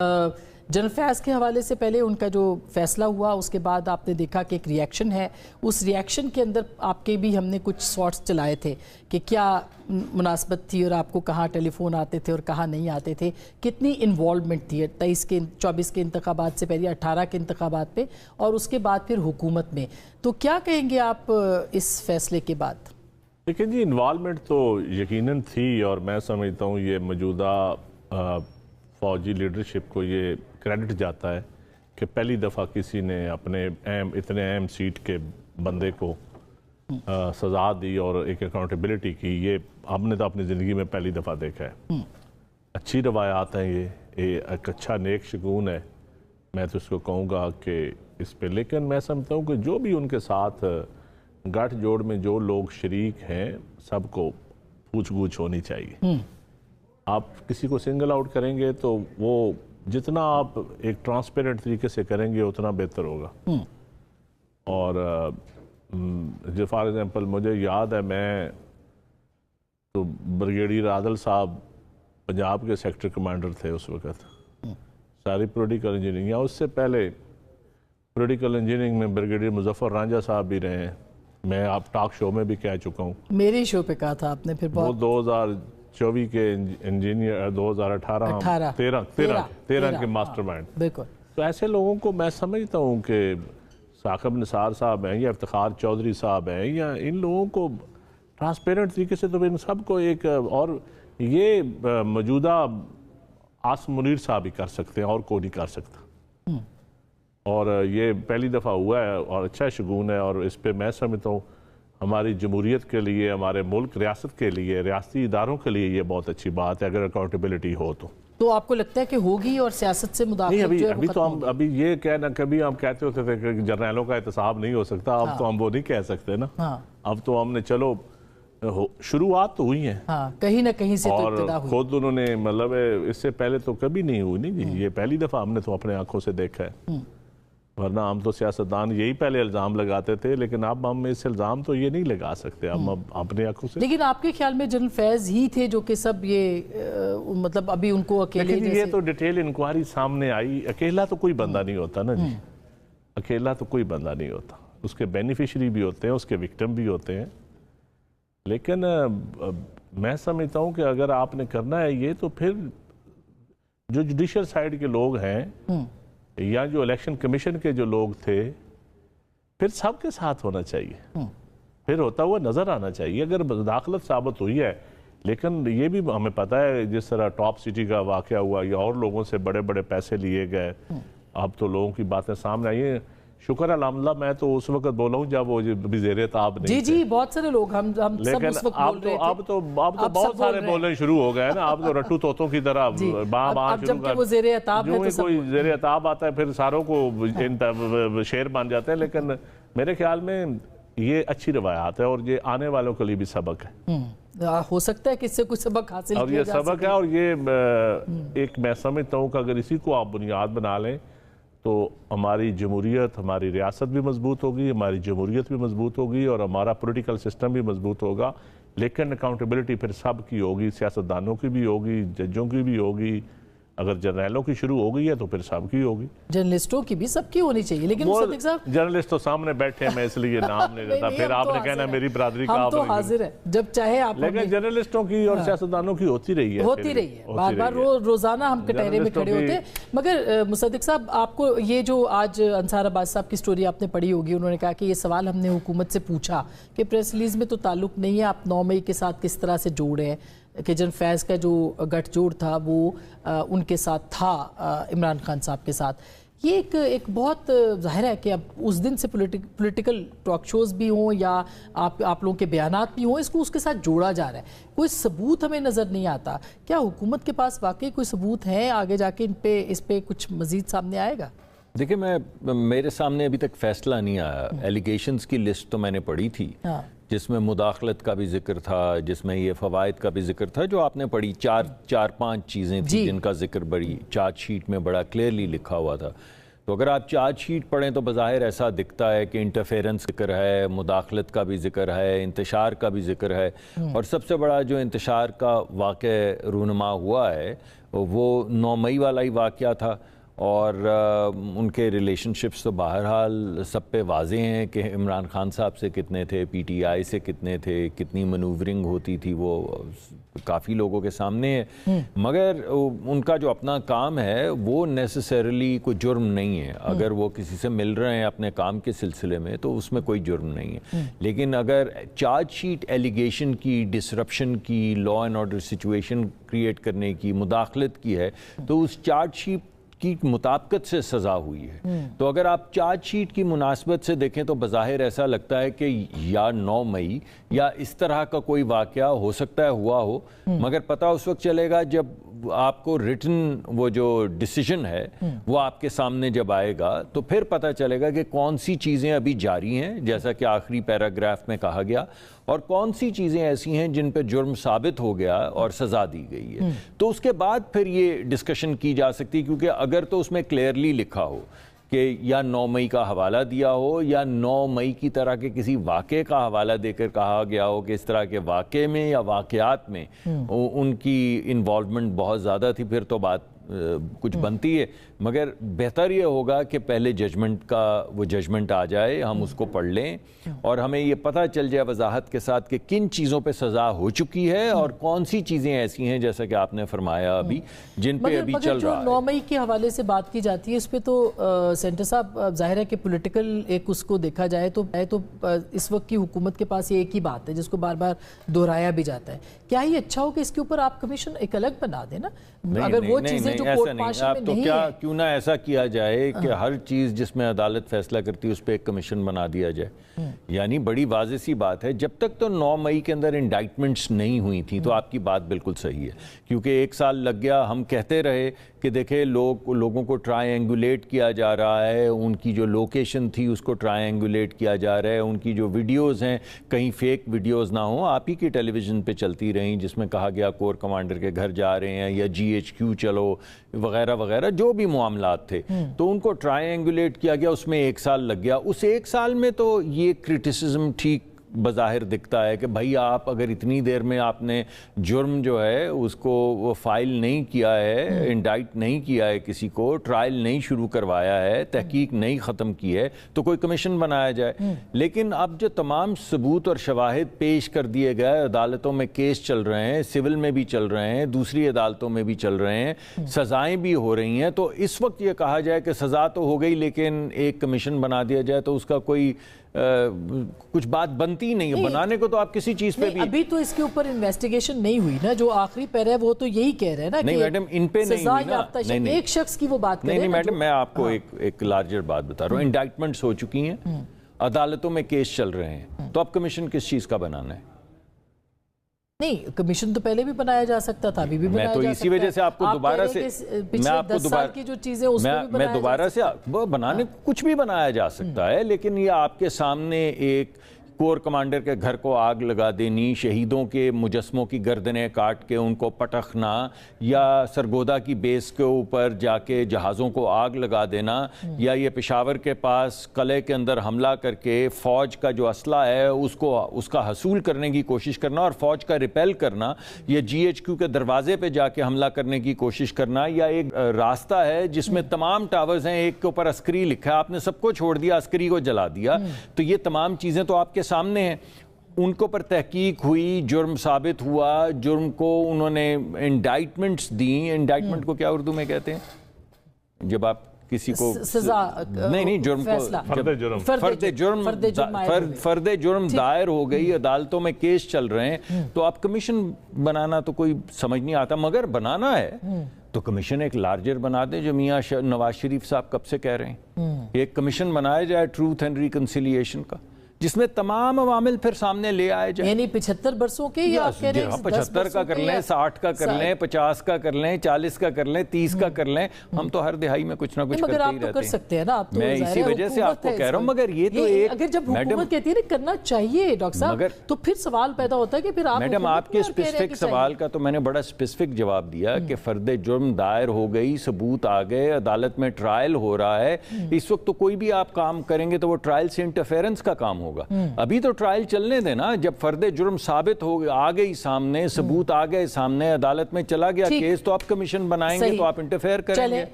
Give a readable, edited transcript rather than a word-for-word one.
General فیض کے حوالے سے پہلے ان کا جو فیصلہ ہوا اس کے بعد آپ نے دیکھا کہ ایک ریئیکشن ہے، اس ریئیکشن کے اندر آپ کے بھی ہم نے کچھ شارٹس چلائے تھے کہ کیا مناسبت تھی اور آپ کو کہاں ٹیلی فون آتے تھے اور کہاں نہیں آتے تھے، کتنی انوالومنٹ تھی 24 کے انتخابات سے پہلے 18 کے انتخابات پہ اور اس کے بعد پھر حکومت میں، تو کیا کہیں گے آپ اس فیصلے کے بعد؟ دیکھیں جی، انوالومنٹ تو یقیناً تھی اور میں سمجھتا ہوں یہ موجودہ فوجی لیڈرشپ کو یہ کریڈٹ جاتا ہے کہ پہلی دفعہ کسی نے اپنے اتنے اہم سیٹ کے بندے کو سزا دی اور ایک اکاؤنٹیبلٹی کی. یہ ہم نے تو اپنی زندگی میں پہلی دفعہ دیکھا ہے. اچھی روایات ہیں، یہ ایک اچھا نیک شگون ہے. میں تو اس کو کہوں گا کہ اس پہ، لیکن میں سمجھتا ہوں کہ جو بھی ان کے ساتھ گٹھ جوڑ میں جو لوگ شریک ہیں سب کو پوچھ گچھ ہونی چاہیے. آپ کسی کو سنگل آؤٹ کریں گے تو وہ جتنا آپ ایک ٹرانسپیرنٹ طریقے سے کریں گے اتنا بہتر ہوگا. اور جو فار ایگزامپل مجھے یاد ہے، میں تو بریگیڈیئر عادل صاحب پنجاب کے سیکٹر کمانڈر تھے اس وقت. ساری پولیٹیکل انجینئرنگ، یا اس سے پہلے پولیٹیکل انجینئرنگ میں بریگیڈیئر مظفر رانجھا صاحب بھی رہے ہیں. میں آپ ٹاک شو میں بھی کہہ چکا ہوں، میری شو پہ کہا تھا آپ نے. پھر وہ 2024 کے انجینئر 2013 کے ماسٹر مائنڈ. بالکل. تو ایسے لوگوں کو میں سمجھتا ہوں کہ ثاقب نثار صاحب ہیں یا افتخار چودھری صاحب ہیں، یا ان لوگوں کو ٹرانسپیرنٹ طریقے سے تو ان سب کو ایک، اور یہ موجودہ عاصم منیر صاحب ہی کر سکتے ہیں اور کوئی نہیں کر سکتا. اور یہ پہلی دفعہ ہوا ہے اور اچھا شگون ہے. اور اس پہ میں سمجھتا ہوں ہماری جمہوریت کے لیے، ہمارے ملک ریاست کے لیے، ریاستی اداروں کے لیے یہ بہت اچھی بات ہے اگر اکاؤنٹیبلٹی ہو تو آپ کو لگتا ہے کہ ہوگی اور سیاست سے مداخلت جو ہے ابھی تو ہم ابھی یہ کہنا، کبھی ہم کہتے ہوتے تھے کہ جرنیلوں کا احتساب نہیں ہو سکتا، اب تو ہم وہ نہیں کہہ سکتے نا. اب تو ہم نے چلو شروعات تو ہوئی ہیں، کہیں نہ کہیں سے تو ابتدا اور ہوئی. خود انہوں نے مطلب اس سے پہلے تو کبھی نہیں ہوئی نہیں جی. یہ پہلی دفعہ ہم نے تو اپنے آنکھوں سے دیکھا ہے. ورنہ ہم تو سیاستدان یہی پہلے الزام لگاتے تھے، لیکن اب ہم اس الزام تو یہ نہیں لگا سکتے ہم اب اپنے آنکھوں سے. لیکن آپ کے خیال میں جنرل فیض ہی تھے جو کہ سب یہ مطلب ابھی ان کو اکیلے جیسے یہ تو ڈیٹیل انکوائری سامنے آئی. اکیلا تو کوئی بندہ نہیں ہوتا نا جی، اکیلا تو کوئی بندہ نہیں ہوتا. اس کے بینیفیشری بھی ہوتے ہیں، اس کے وکٹم بھی ہوتے ہیں. لیکن میں سمجھتا ہوں کہ اگر آپ نے کرنا ہے یہ، تو پھر جو جوڈیشل سائیڈ کے لوگ ہیں یا جو الیکشن کمیشن کے جو لوگ تھے، پھر سب کے ساتھ ہونا چاہیے، پھر ہوتا ہوا نظر آنا چاہیے اگر مداخلت ثابت ہوئی ہے. لیکن یہ بھی ہمیں پتہ ہے جس طرح ٹاپ سٹی کا واقعہ ہوا یا اور لوگوں سے بڑے بڑے پیسے لیے گئے، اب تو لوگوں کی باتیں سامنے آئی ہیں. شکر الحمدللہ میں تو اس وقت بولا ہوں جب وہ زیر عتاب نہیں تھے. جی بہت سارے لوگ ہم سب اس وقت بول رہے تھے. اب تو بہت سارے بولنے شروع ہو گئے نا. اب تو رٹو طوطوں کی طرح باں جب کہ وہ زیر عتاب ہے تو کوئی زیر عتاب آتا ہے پھر ساروں کو شیر بن جاتے ہیں. لیکن میرے خیال میں یہ اچھی روایات ہے اور یہ آنے والوں کے لیے بھی سبق ہے. ہو سکتا ہے کہ اس سے کچھ سبق حاصل کیا اور یہ سبق ہے. اور یہ ایک میں سمجھتا ہوں کہ اگر اسی کو آپ بنیاد بنا لیں تو ہماری جمہوریت، ہماری ریاست بھی مضبوط ہوگی، ہماری جمہوریت بھی مضبوط ہوگی اور ہمارا پولیٹیکل سسٹم بھی مضبوط ہوگا. لیکن اکاؤنٹیبلٹی پھر سب کی ہوگی، سیاستدانوں کی بھی ہوگی، ججوں کی بھی ہوگی. اگر جرنیلوں کی شروع ہو گئی ہے تو پھر سب کی ہوگی، جرنلسٹوں کی بھی سب کی ہونی چاہیے. لیکن مصدق صاحب جرنلسٹ تو سامنے بیٹھے ہیں، میں اس لیے نام نہیں لیتا. پھر آپ نے کہنا میری برادری کا، ہم تو حاضر ہیں جب چاہے آپ. لیکن جرنلسٹوں کی اور سیاستدانوں کی ہوتی رہی ہے بار بار روزانہ ہم کٹہرے میں کھڑے ہوتے ہیں. مگر مصدق صاحب، آپ کو یہ جو آج انصار عباس صاحب کی سٹوری آپ نے پڑھی ہوگی، انہوں نے کہا کہ یہ سوال ہم نے حکومت سے پوچھا کہ پریس ریلیز میں تو تعلق نہیں ہے، آپ 9 مئی کے ساتھ کس طرح سے جوڑے ہیں کہ جنرل فیض کا جو گٹھ جوڑ تھا وہ ان کے ساتھ تھا، عمران خان صاحب کے ساتھ. یہ ایک بہت ظاہر ہے کہ اب اس دن سے پولیٹیکل ٹاک شوز بھی ہوں یا آپ لوگوں کے بیانات بھی ہوں، اس کے ساتھ جوڑا جا رہا ہے. کوئی ثبوت ہمیں نظر نہیں آتا. کیا حکومت کے پاس واقعی کوئی ثبوت ہیں؟ آگے جا کے اس پہ کچھ مزید سامنے آئے گا؟ دیکھیں، میرے سامنے ابھی تک فیصلہ نہیں آیا. ایلیگیشنز کی لسٹ تو میں نے پڑھی تھی جس میں مداخلت کا بھی ذکر تھا، جس میں یہ فوائد کا بھی ذکر تھا جو آپ نے پڑھی. 4-5 چیزیں تھیں جن کا ذکر بڑی چارج شیٹ میں بڑا کلیئرلی لکھا ہوا تھا. تو اگر آپ چارج شیٹ پڑھیں تو بظاہر ایسا دکھتا ہے کہ انٹرفیرنس ذکر ہے، مداخلت کا بھی ذکر ہے، انتشار کا بھی ذکر ہے. اور سب سے بڑا جو انتشار کا واقع رونما ہوا ہے وہ 9 مئی والا ہی واقعہ تھا، اور ان کے ریلیشن شپس تو بہرحال سب پہ واضح ہیں کہ عمران خان صاحب سے کتنے تھے، پی ٹی آئی سے کتنے تھے، کتنی منوورنگ ہوتی تھی، وہ کافی لوگوں کے سامنے ہے. مگر ان کا جو اپنا کام ہے وہ نیسیسریلی کوئی جرم نہیں ہے. اگر وہ کسی سے مل رہے ہیں اپنے کام کے سلسلے میں تو اس میں کوئی جرم نہیں ہے. لیکن اگر چارج شیٹ ایلیگیشن کی، ڈسرپشن کی، law and order situation create کرنے کی، مداخلت کی ہے، تو اس چارج شیٹ کی مطابقت سے سزا ہوئی ہے. تو اگر آپ چارج شیٹ کی مناسبت سے دیکھیں تو بظاہر ایسا لگتا ہے کہ یا 9 مئی یا اس طرح کا کوئی واقعہ ہو سکتا ہے ہوا ہو، مگر پتہ اس وقت چلے گا جب آپ کو ریٹن وہ جو ڈیسیجن ہے وہ آپ کے سامنے جب آئے گا تو پھر پتہ چلے گا کہ کون سی چیزیں ابھی جاری ہیں، جیسا کہ آخری پیراگراف میں کہا گیا، اور کون سی چیزیں ایسی ہیں جن پہ جرم ثابت ہو گیا اور سزا دی گئی ہے. تو اس کے بعد پھر یہ ڈسکشن کی جا سکتی، کیونکہ اگر تو اس میں کلیئرلی لکھا ہو کہ یا 9 مئی کا حوالہ دیا ہو یا 9 مئی کی طرح کے کسی واقعے کا حوالہ دے کر کہا گیا ہو کہ اس طرح کے واقعے میں یا واقعات میں ان کی انوالومنٹ بہت زیادہ تھی، پھر تو بات کچھ بنتی ہے. مگر بہتر یہ ہوگا کہ پہلے ججمنٹ کا وہ ججمنٹ آ جائے، ہم اس کو پڑھ لیں اور ہمیں یہ پتہ چل جائے وضاحت کے ساتھ کہ کن چیزوں پہ سزا ہو چکی ہے اور کون سی چیزیں ایسی ہیں جیسا کہ آپ نے فرمایا ابھی جن پہ ابھی چل رہا ہے. 9 مئی کے حوالے سے بات کی جاتی ہے، اس پہ تو سینٹر صاحب ظاہر ہے کہ پولیٹیکل ایک اس کو دیکھا جائے تو اس وقت کی حکومت کے پاس یہ ایک ہی بات ہے جس کو بار بار دہرایا بھی جاتا ہے. کیا یہ اچھا ہو کہ اس کے اوپر آپ کمیشن ایک الگ بنا دیں نا؟ اگر وہ چیزیں جو کورٹ مارشل میں نہیں ہیں، کیوں نہ ایسا کیا جائے کہ ہر چیز جس میں عدالت فیصلہ کرتی ہے اس پہ ایک کمیشن بنا دیا جائے. یعنی بڑی واضح سی بات ہے، جب تک تو 9 مئی کے اندر انڈائٹمنٹس نہیں ہوئی تھیں تو آپ کی بات بالکل صحیح ہے، کیونکہ 1 سال لگ گیا. ہم کہتے رہے کہ دیکھیں لوگوں کو ٹرائی اینگولیٹ کیا جا رہا ہے، ان کی جو لوکیشن تھی اس کو ٹرائی اینگولیٹ کیا جا رہا ہے، ان کی جو ویڈیوز ہیں کہیں فیک ویڈیوز نہ ہوں. آپ ہی کی ٹیلی ویژن پہ چلتی رہیں جس میں کہا گیا کور کمانڈر کے گھر جا رہے ہیں یا GHQ چلو وغیرہ وغیرہ، جو بھی معاملات تھے تو ان کو ٹرائی اینگولیٹ کیا گیا. اس میں 1 سال لگ گیا. اس 1 سال میں تو یہ کرٹیسزم ٹھیک بظاہر دکھتا ہے کہ بھائی آپ اگر اتنی دیر میں آپ نے جرم جو ہے اس کو فائل نہیں کیا ہے، انڈائٹ نہیں کیا ہے، کسی کو ٹرائل نہیں شروع کروایا ہے، تحقیق نہیں ختم کی ہے، تو کوئی کمیشن بنایا جائے. لیکن اب جو تمام ثبوت اور شواہد پیش کر دیے گئے، عدالتوں میں کیس چل رہے ہیں، سول میں بھی چل رہے ہیں، دوسری عدالتوں میں بھی چل رہے ہیں، سزائیں بھی ہو رہی ہیں، تو اس وقت یہ کہا جائے کہ سزا تو ہو گئی لیکن ایک کمیشن بنا دیا جائے تو اس کا کوئی کچھ بات بنتی نہیں ہے. بنانے کو تو آپ کسی چیز پہ بھی ابھی تو اس کے اوپر انویسٹیگیشن نہیں ہوئی نا. جو آخری پیرا ہے وہ تو یہی کہہ رہے ہیں نا نہیں میڈم ان پہ نہیں ہوئی نا. ایک شخص کی وہ بات نہیں میڈم، میں آپ کو ایک لارجر بات بتا رہا ہوں. انڈائٹمنٹس ہو چکی ہیں، عدالتوں میں کیس چل رہے ہیں، تو اب کمیشن کس چیز کا بنانا ہے؟ نہیں، کمیشن تو پہلے بھی بنایا جا سکتا تھا، ابھی بھی بنایا جا سکتا ہے. میں تو اسی وجہ سے آپ کو دوبارہ سے پچھلے 10 سال کی جو چیزیں اس میں بھی بنایا دوبارہ سے بنانے کچھ بھی بنایا جا سکتا ہے، لیکن یہ آپ کے سامنے ایک کور کمانڈر کے گھر کو آگ لگا دینی، شہیدوں کے مجسموں کی گردنیں کاٹ کے ان کو پٹخنا، یا سرگودا کی بیس کے اوپر جا کے جہازوں کو آگ لگا دینا، یا یہ پشاور کے پاس قلعے کے اندر حملہ کر کے فوج کا جو اسلحہ ہے اس کا حصول کرنے کی کوشش کرنا اور فوج کا ریپیل کرنا، یا GHQ کے دروازے پہ جا کے حملہ کرنے کی کوشش کرنا، یا ایک راستہ ہے جس میں تمام ٹاورز ہیں، ایک کے اوپر عسکری لکھا ہے، آپ نے سب کو چھوڑ دیا، عسکری کو جلا دیا. تو یہ تمام چیزیں تو آپ کے سامنے ہیں. ان کو پر تحقیق ہوئی، جرم ثابت ہوا، جرم کو انہوں نے انڈائٹمنٹس دیں. انڈائٹمنٹ کو کیا اردو میں کہتے ہیں جب آپ کسی کو سزا نہیں جرم کو فرد جرم دائر ہو گئی، عدالتوں میں کیس چل رہے ہیں، تو آپ کمیشن بنانا تو کوئی سمجھ نہیں آتا. مگر بنانا ہے تو کمیشن ایک لارجر بنا دیں، جو میاں نواز شریف صاحب کب سے کہہ رہے ہیں. ایک کمیشن بنایا جائے ٹروتھ اینڈ ریکنسیلیشن کا، جس میں تمام عوامل پھر سامنے لے آئے جائیں. یعنی 75 برسوں کے یا آپ کہہ رہے ہیں 75 کا کر لیں، 60 کا کر لیں، 50 کا کر لیں، 40 کا کر لیں، 30 کا کر لیں. ہم تو ہر دہائی میں کچھ نہ کچھ کرتے ہی رہتے ہیں. مگر آپ تو کر سکتے ہیں نا. میں اسی وجہ سے آپ کو کہہ رہا ہوں. مگر یہ تو ایک اگر جب حکومت کہتی ہے نا کرنا چاہیے ڈاکٹر صاحب، تو پھر سوال پیدا ہوتا ہے کہ پھر آپ میڈم آپ کے اسپیسیفک سوال کا تو میں نے بڑا اسپیسیفک جواب دیا کہ فرد جرم دائر ہو گئی، ثبوت آ گئے، عدالت میں ٹرائل ہو رہا ہے. اس وقت تو کوئی بھی آپ کام کریں گے تو وہ ٹرائل سے انٹرفیرنس کا کام ہوگا. ہوگا. ابھی تو ٹرائل چلنے دینا, جب فرد جرم ثابت ہو آ گئی سامنے, ثبوت آ گئے سامنے, عدالت میں چلا گیا کیس, تو آپ کمیشن بنائیں گے تو آپ انٹرفیئر کریں گے.